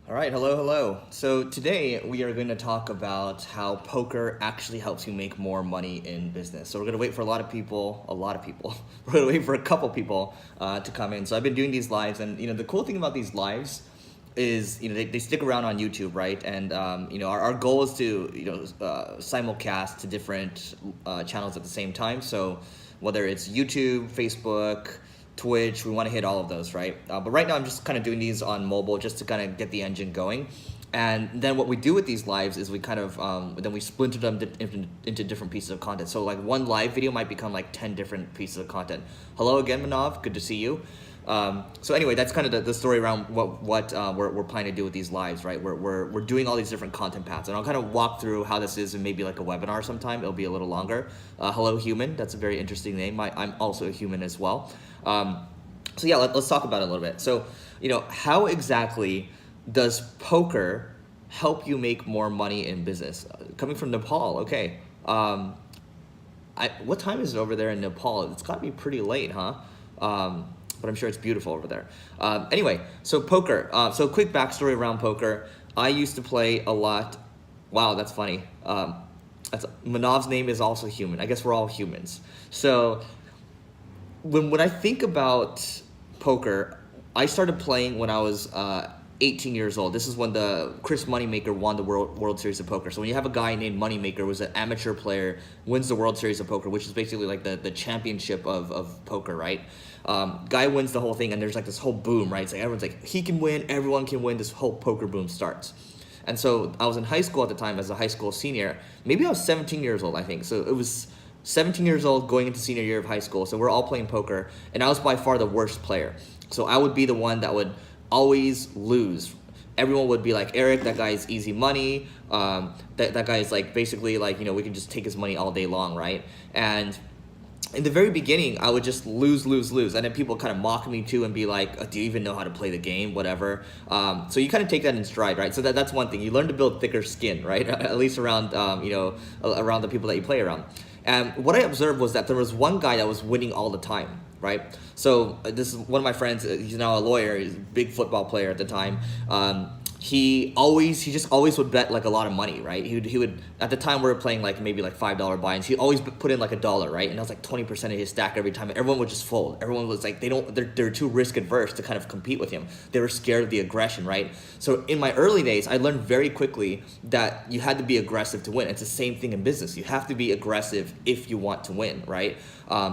All right, hello. So today we are going to talk about how poker actually helps you make more money in business. So we're going to wait for a lot of people. We're going to wait for a couple people to come in. So I've been doing these lives, and the cool thing about these lives is they stick around on YouTube, right? And our goal is to simulcast to different channels at the same time. So whether it's YouTube, Facebook, Twitch, we want to hit all of those, right? But right now I'm just kind of doing these on mobile just to kind of get the engine going. And then what we do with these lives is we kind of, then we splinter them into different pieces of content. So like one live video might become like 10 different pieces of content. Hello again, Manav, good to see you. So anyway, that's kind of the story around what we're planning to do with these lives, right? We're doing all these different content paths, and I'll kind of walk through how this is in maybe like a webinar sometime. It'll be a little longer. Hello, human. That's a very interesting name. I'm also a human as well. So yeah, let's talk about it a little bit. So, how exactly does poker help you make more money in business? Coming from Nepal, okay. What time is it over there in Nepal? It's got to be pretty late, huh? But I'm sure it's beautiful over there. Anyway, so poker. So quick backstory around poker. I used to play a lot. Wow, that's funny. Manav's name is also human. I guess we're all humans. So when I think about poker, I started playing when I was 18 years old. This is when the Chris Moneymaker won the World Series of Poker. So when you have a guy named Moneymaker, who's an amateur player, wins the World Series of Poker, which is basically like the championship of poker, right? Guy wins the whole thing, and there's like this whole boom, right? It's like everyone's like, he can win, everyone can win, this whole poker boom starts. And so I was in high school at the time as a high school senior. Maybe I was 17 years old, I think. So it was 17 years old going into senior year of high school. So we're all playing poker, and I was by far the worst player. So I would be the one that would always lose. Everyone would be like, Eric, that guy's easy money. That guy's like basically like, we can just take his money all day long, right? And in the very beginning, I would just lose. And then people kind of mock me too and be like, do you even know how to play the game? Whatever. So you kind of take that in stride, right? So that's one thing. You learn to build thicker skin, right? At least around, around the people that you play around. And what I observed was that there was one guy that was winning all the time, right? So this is one of my friends. He's now a lawyer. He's a big football player at the time. He just always would bet like a lot of money, right? He would at the time we were playing like maybe like $5 buy-ins. He always put in like $1, right? And that was like 20% of his stack every time. Everyone would just fold. Everyone was like they're too risk adverse to kind of compete with him. They were scared of the aggression, right? So in my early days, I learned very quickly that you had to be aggressive to win. It's the same thing in business. You have to be aggressive if you want to win, right?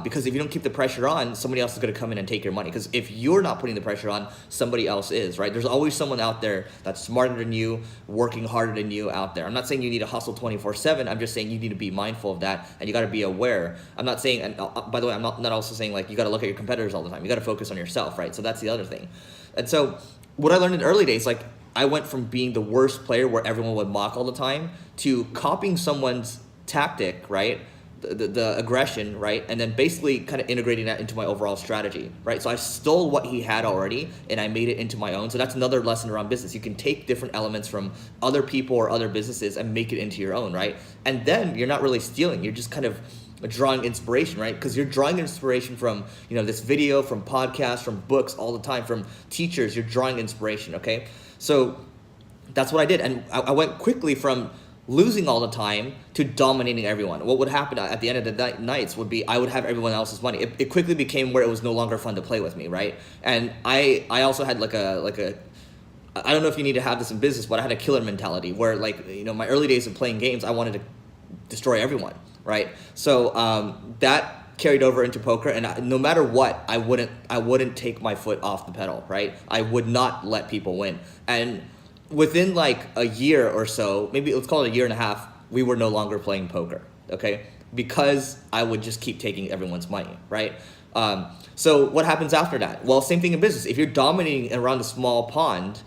Because if you don't keep the pressure on, somebody else is going to come in and take your money. Because if you're not putting the pressure on, somebody else is, right? There's always someone out there that's smarter than you, working harder than you out there. I'm not saying you need to hustle 24/7. I'm just saying you need to be mindful of that, and you got to be aware. I'm not saying, and by the way, I'm not also saying like you got to look at your competitors all the time. You got to focus on yourself, right? So that's the other thing. And so what I learned in the early days, like I went from being the worst player where everyone would mock all the time to copying someone's tactic, right? The aggression, right? And then basically kind of integrating that into my overall strategy, right? So I stole what he had already and I made it into my own. So that's another lesson around business. You can take different elements from other people or other businesses and make it into your own, right? And then you're not really stealing. You're just kind of drawing inspiration, right? Because you're drawing inspiration from, this video, from podcasts, from books all the time, from teachers. You're drawing inspiration, okay? So that's what I did. And I went quickly from losing all the time to dominating everyone. What would happen at the end of the nights would be I would have everyone else's money. It quickly became where it was no longer fun to play with me, right? And I also had like a I don't know if you need to have this in business, but I had a killer mentality where my early days of playing games, I wanted to destroy everyone, right? So that carried over into poker, and no matter what, I wouldn't take my foot off the pedal, right? I would not let people win. And within like a year or so, maybe let's call it a year and a half, we were no longer playing poker, okay? Because I would just keep taking everyone's money, right? So what happens after that? Well, same thing in business. If you're dominating around a small pond,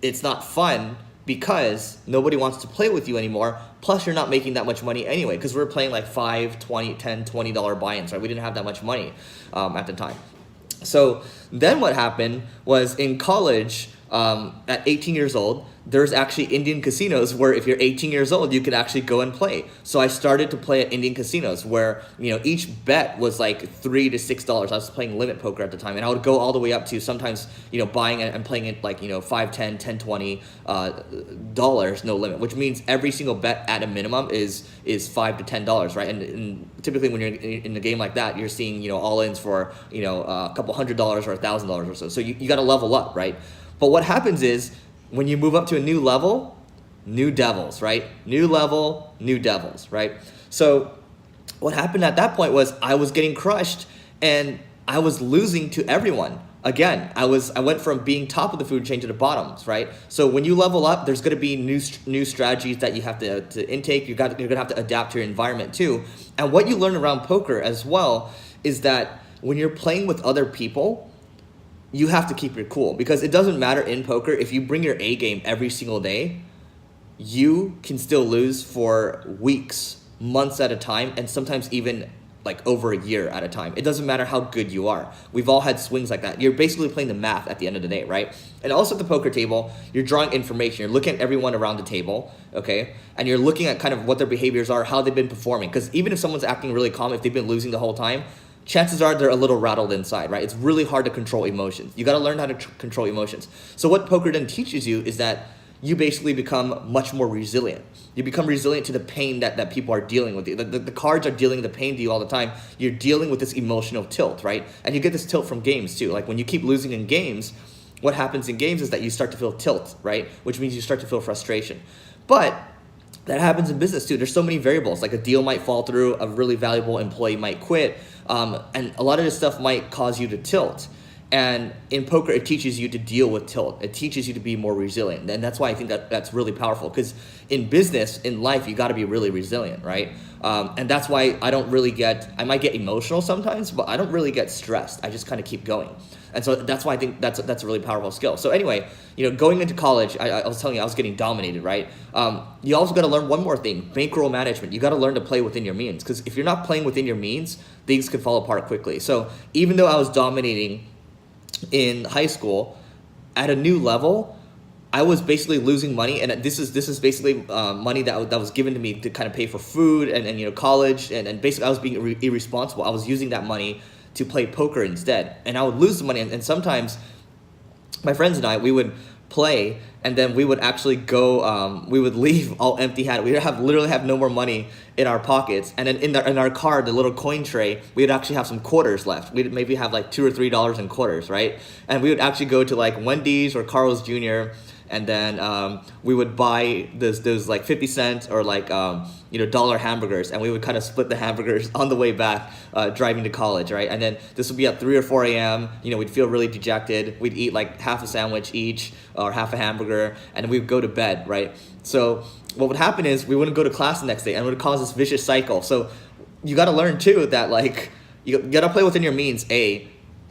it's not fun because nobody wants to play with you anymore. Plus, you're not making that much money anyway because we're playing like $5, $20, $10, $20 buy-ins, right? We didn't have that much money at the time. So then what happened was in college, at 18 years old, there's actually Indian casinos where if you're 18 years old, you could actually go and play. So I started to play at Indian casinos where, each bet was like $3 to $6. I was playing limit poker at the time, and I would go all the way up to sometimes, buying and playing it like, 5, 10, 10, 20 dollars, no limit, which means every single bet at a minimum is $5 to $10, right? And typically when you're in a game like that, you're seeing, all-ins for, a couple $100 or $1,000 or so. So you got to level up, right? But what happens is when you move up to a new level, new devils, right? New level, new devils, right? So what happened at that point was I was getting crushed and I was losing to everyone. Again, I went from being top of the food chain to the bottoms, right? So when you level up, there's going to be new strategies that you have to intake. You're going to have to adapt to your environment too. And what you learn around poker as well is that when you're playing with other people, you have to keep your cool, because it doesn't matter in poker. If you bring your A game every single day, you can still lose for weeks, months at a time, and sometimes even like over a year at a time. It doesn't matter how good you are. We've all had swings like that. You're basically playing the math at the end of the day, right? And also at the poker table, you're drawing information. You're looking at everyone around the table, okay? And you're looking at kind of what their behaviors are, how they've been performing. Because even if someone's acting really calm, if they've been losing the whole time, chances are they're a little rattled inside, right? It's really hard to control emotions. You got to learn how to control emotions. So what poker then teaches you is that you basically become much more resilient. You become resilient to the pain that people are dealing with. The cards are dealing the pain to you all the time. You're dealing with this emotional tilt, right? And you get this tilt from games too. Like when you keep losing in games, what happens in games is that you start to feel tilt, right? Which means you start to feel frustration. But that happens in business too. There's so many variables. Like a deal might fall through, a really valuable employee might quit, and a lot of this stuff might cause you to tilt. And in poker, it teaches you to deal with tilt. It teaches you to be more resilient. And that's why I think that's really powerful. Because in business, in life, you got to be really resilient, right? And that's why I might get emotional sometimes, but I don't really get stressed. I just kind of keep going. And so that's why I think that's a really powerful skill. So anyway, going into college, I was telling you I was getting dominated, right? You also got to learn one more thing, bankroll management. You got to learn to play within your means. Because if you're not playing within your means, things could fall apart quickly. So even though I was dominating in high school, at a new level, I was basically losing money, and this is basically money that was given to me to kind of pay for food and college, and basically I was being irresponsible. I was using that money to play poker instead, and I would lose the money, and sometimes my friends and I, we would play, and then we would actually go, we would leave all empty-handed. We would literally have no more money in our pockets, and then in our car, the little coin tray, we would actually have some quarters left. We'd maybe have like $2 or $3 in quarters, right? And we would actually go to like Wendy's or Carl's Jr., and then we would buy those like 50 cents or like dollar hamburgers, and we would kind of split the hamburgers on the way back driving to college, right? And then this would be at 3 or 4 a.m. We'd feel really dejected. We'd eat like half a sandwich each or half a hamburger, and we'd go to bed, right? So what would happen is we wouldn't go to class the next day, and it would cause this vicious cycle. So you got to learn too that like you got to play within your means,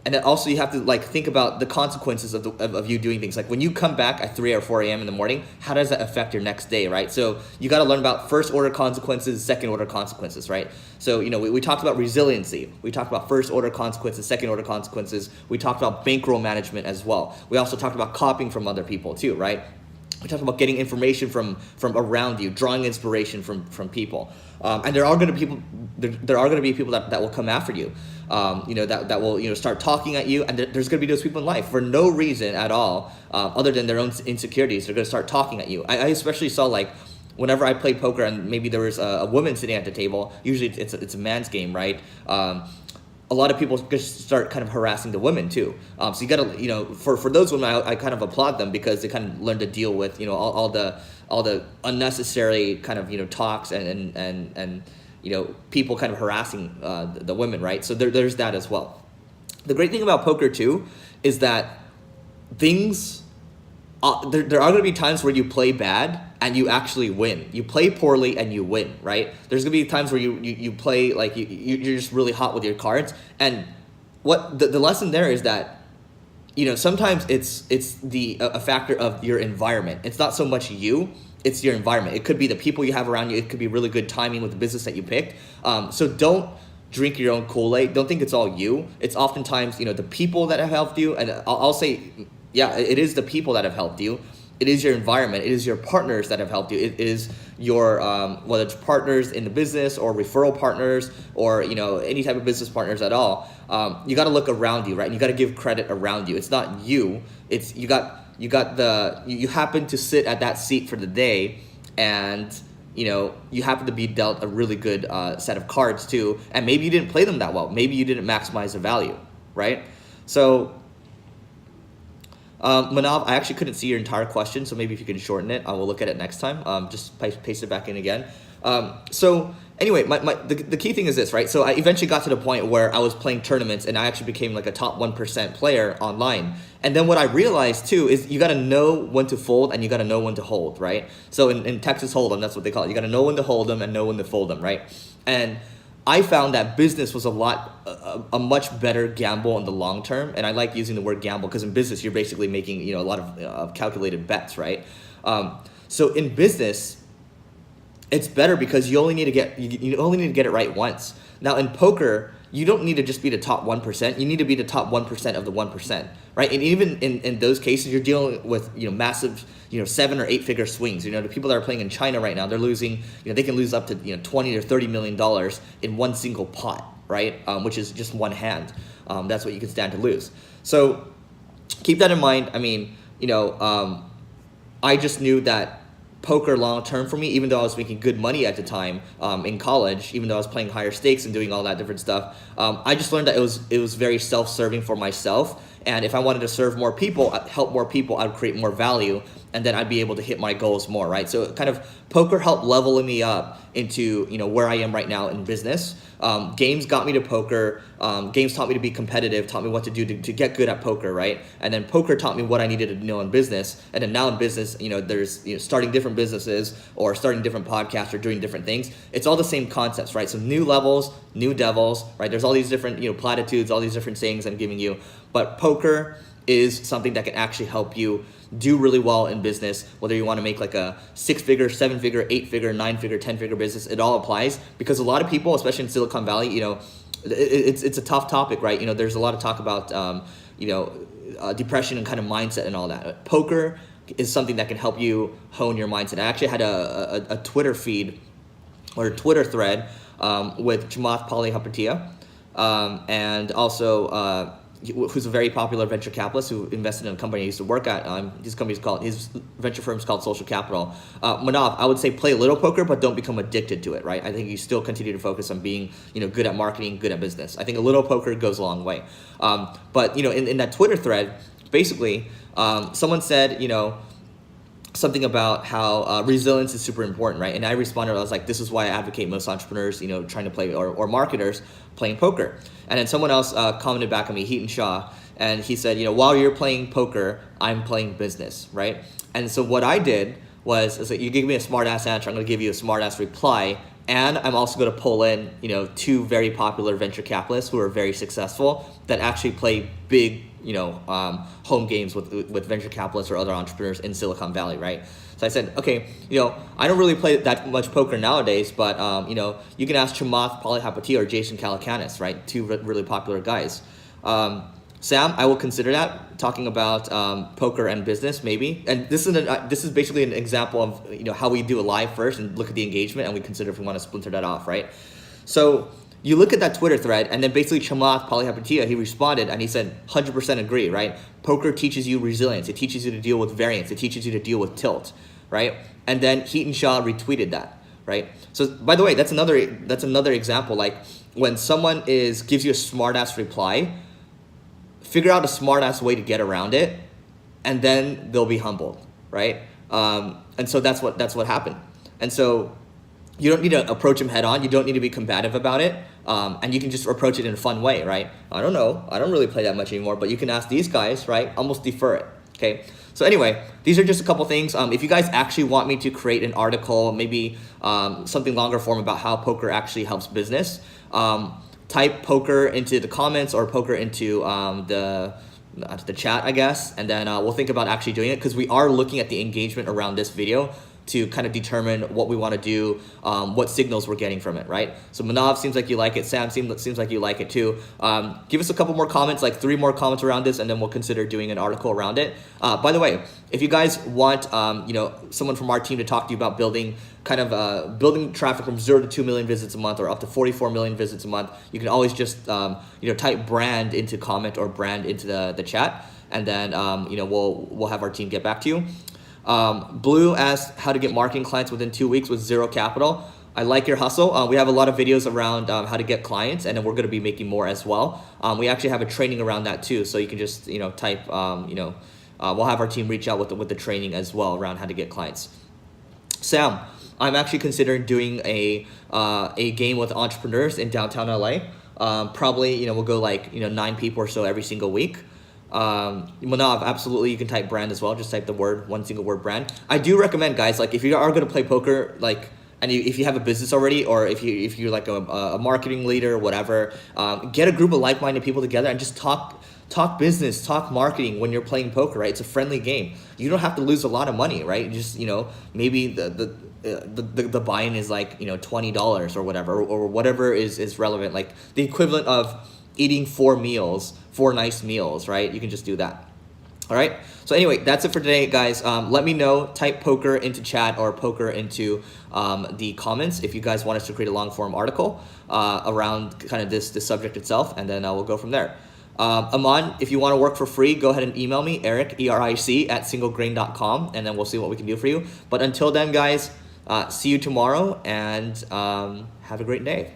and then also you have to like think about the consequences of you doing things. Like when you come back at 3 or 4 a.m. in the morning, how does that affect your next day, right? So you got to learn about first order consequences, second order consequences, right? So, we talked about resiliency. We talked about first order consequences, second order consequences. We talked about bankroll management as well. We also talked about copying from other people too, right? We talked about getting information from around you, drawing inspiration from people, and there are going to be people that will come after you, that will start talking at you, and there's going to be those people in life for no reason at all, other than their own insecurities. They're going to start talking at you. I especially saw like whenever I played poker and maybe there was a woman sitting at the table. Usually it's a man's game, right? A lot of people just start kind of harassing the women too. So you gotta, for those women, I kind of applaud them because they kind of learn to deal with, all the unnecessary kind of, talks and people kind of harassing the women, right? So there's that as well. The great thing about poker too is that things, there are going to be times where you play bad and you actually win. You play poorly and you win, right? There's going to be times where you play like you're just really hot with your cards. And what the lesson there is that, sometimes it's a factor of your environment. It's not so much you, it's your environment. It could be the people you have around you. It could be really good timing with the business that you picked. So don't drink your own Kool-Aid. Don't think it's all you. It's oftentimes, the people that have helped you. And I'll say yeah, it is the people that have helped you. It is your environment. It is your partners that have helped you. It is your whether it's partners in the business or referral partners or any type of business partners at all. You got to look around you, right? And you got to give credit around you. It's not you. It's you happen to sit at that seat for the day, and you happen to be dealt a really good set of cards too, and maybe you didn't play them that well. Maybe you didn't maximize the value, right? So. Manav, I actually couldn't see your entire question, so maybe if you can shorten it, I will look at it next time. Just paste it back in again. So anyway, the key thing is this, right? So I eventually got to the point where I was playing tournaments and I actually became like a top 1% player online. And then what I realized too is you got to know when to fold and you got to know when to hold, right? So in Texas Hold'em, that's what they call it. You got to know when to hold them and know when to fold them, right? And I found that business was a much better gamble in the long term, and I like using the word gamble because in business you're basically making a lot of calculated bets, right? So in business, it's better because you only need to get it right once. Now in poker, you don't need to just be the top 1%. You need to be the top 1% of the 1%, right? And even in those cases, you're dealing with massive 7 or 8 figure swings. The people that are playing in China right now, they're losing. They can lose up to $20 or $30 million in one single pot, right? Which is just one hand. That's what you can stand to lose. So keep that in mind. I mean, I just knew that poker long term for me, even though I was making good money at the time in college, even though I was playing higher stakes and doing all that different stuff, I just learned that it was very self-serving for myself. And if I wanted to serve more people, help more people, I'd create more value, and then I'd be able to hit my goals more, right? So kind of poker helped leveling me up into where I am right now in business. Games got me to poker. Games taught me to be competitive, taught me what to do to get good at poker, right? And then poker taught me what I needed to know in business. And then now in business, there's starting different businesses or starting different podcasts or doing different things. It's all the same concepts, right? So new levels, new devils, right? There's all these different platitudes, all these different sayings I'm giving you. But poker is something that can actually help you do really well in business, whether you want to make like a 6-figure, 7-figure, 8-figure, 9-figure, 10-figure business. It all applies because a lot of people, especially in Silicon Valley, it's a tough topic, right? There's a lot of talk about depression and kind of mindset and all that. Poker is something that can help you hone your mindset. I actually had a Twitter feed or a Twitter thread with Chamath Palihapitiya and also who's a very popular venture capitalist who invested in a company I used to work at. His venture firm's called Social Capital. Manav, I would say play a little poker, but don't become addicted to it, right? I think you still continue to focus on being, good at marketing, good at business. I think a little poker goes a long way. But in that Twitter thread, basically, someone said, something about how resilience is super important, right? And I responded, I was like, this is why I advocate most entrepreneurs, trying to play or marketers playing poker. And then someone else commented back on me, Heaton Shaw, and he said, while you're playing poker, I'm playing business, right? And so what I did was like, you give me a smart ass answer, I'm going to give you a smart ass reply. And I'm also going to pull in, 2 very popular venture capitalists who are very successful that actually play big, home games with venture capitalists or other entrepreneurs in Silicon Valley, right? So I said, okay, I don't really play that much poker nowadays, but, you can ask Chamath Palihapitiya or Jason Calacanis, right? 2 really popular guys. Sam, I will consider that, talking about poker and business, maybe. And this is basically an example of how we do a live first and look at the engagement, and we consider if we want to splinter that off, right? So you look at that Twitter thread, and then basically Chamath Palihapitiya, he responded, and he said, 100% agree, right? Poker teaches you resilience. It teaches you to deal with variance. It teaches you to deal with tilt, right? And then Heaton Shaw retweeted that, right? So by the way, that's another example. Like when someone gives you a smart ass reply, figure out a smart ass way to get around it, and then they'll be humbled, right? And so that's what happened. And so you don't need to approach them head on. You don't need to be combative about it. And you can just approach it in a fun way, right? I don't know. I don't really play that much anymore, but you can ask these guys, right? Almost defer it, okay? So anyway, these are just a couple things. If you guys actually want me to create an article, maybe something longer form about how poker actually helps business, type poker into the comments or poker into the chat, I guess, and then we'll think about actually doing it because we are looking at the engagement around this video to kind of determine what we want to do, what signals we're getting from it, right? So Manav, seems like you like it. Sam, seems like you like it too. Give us a couple more comments, like 3 more comments around this, and then we'll consider doing an article around it. By the way, if you guys want, someone from our team to talk to you about building traffic from 0 to 2 million visits a month or up to 44 million visits a month, you can always just, type brand into comment or brand into the chat, and then, we'll have our team get back to you. Blue asked how to get marketing clients within 2 weeks with 0 capital. I like your hustle. We have a lot of videos around how to get clients, and then we're going to be making more as well. We actually have a training around that too, so you can just type. We'll have our team reach out with the training as well around how to get clients. Sam, I'm actually considering doing a game with entrepreneurs in downtown LA. Probably we'll go 9 people or so every single week. Manav, absolutely, you can type brand as well. Just type the word, one single word, brand. I do recommend, guys, if you are going to play poker, if you have a business already, or if you're like a marketing leader or whatever, get a group of like-minded people together and just talk business, talk marketing when you're playing poker, right? It's a friendly game. You don't have to lose a lot of money, right? Just maybe the buy-in is $20 or whatever is relevant, like the equivalent of eating 4 nice meals, right? You can just do that. All right. So anyway, that's it for today, guys. Let me know. Type poker into chat or poker into the comments if you guys want us to create a long form article around kind of this subject itself, and then we'll go from there. Aman, if you want to work for free, go ahead and email me, Eric, ERIC, @singlegrain.com, and then we'll see what we can do for you. But until then, guys, see you tomorrow, and have a great day.